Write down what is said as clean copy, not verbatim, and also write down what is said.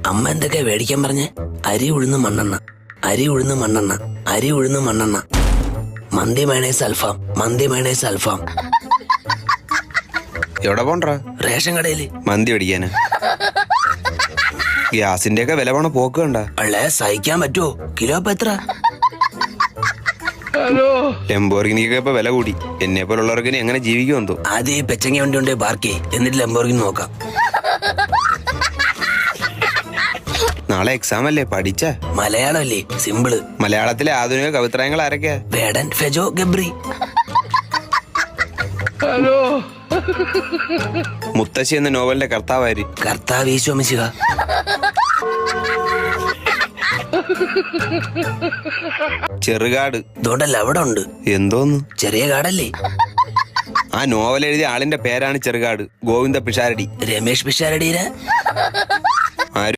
അമ്മ എന്തൊക്കെയാ മേടിക്കാൻ പറഞ്ഞ്? അരി ഉഴുന്ന് മണ്ണെണ്ണ, അരി ഉഴുന്ന് മണ്ണെണ്ണ, അരി ഉഴുന്ന് മണ്ണെണ്ണ, മന്തി മയണൈസ് അൽഫാം, മന്തി മയണൈസ് അൽഫാം. എവിടെ പോണ്ടാ? റേഷൻ കടയില് മന്തി മേടിക്കാന്. ഗ്യാസിന്റെ ഒക്കെ വില പോണ പോക്ക് കണ്ട. അള്ളേ സഹിക്കാൻ പറ്റുമോ? കിലോ ഇപ്പൊ എത്ര? ലെംബോർഗിനിക്കൊക്കെ ഇപ്പൊ വില കൂടി. എന്നെ പോലുള്ളവർക്ക് ഇനി എങ്ങനെ ജീവിക്കുമെന്തോ. ആദ്യം ഈ പെച്ചങ്ങ വണ്ടി കൊണ്ട് പാർക്ക് എന്നിട്ട് ലെംബോർഗിനി നോക്കാം. നാളെ എക്സാം അല്ലേ, പഠിച്ച? മലയാളം അല്ലേ, സിമ്പിള്. മലയാളത്തിലെ ആധുനിക കവിത്രയങ്ങൾ ആരൊക്കെയാ? വേടൻ, ഫെജോ, ഗബ്രി. മുത്തശ്ശി എന്ന നോവലിന്റെ കർത്താവാര്? കർത്താവ് ഈശോ മിശിഹ. ചെറുകാട്. ഇതുകൊണ്ടല്ല അവിടെ ഉണ്ട്. എന്തോന്ന്? ചെറിയ കാടല്ലേ? ആ നോവൽ എഴുതിയ ആളിന്റെ പേരാണ് ചെറുകാട്. ഗോവിന്ദ പിഷാരടി. രമേഷ് പിഷാരടിയുടെ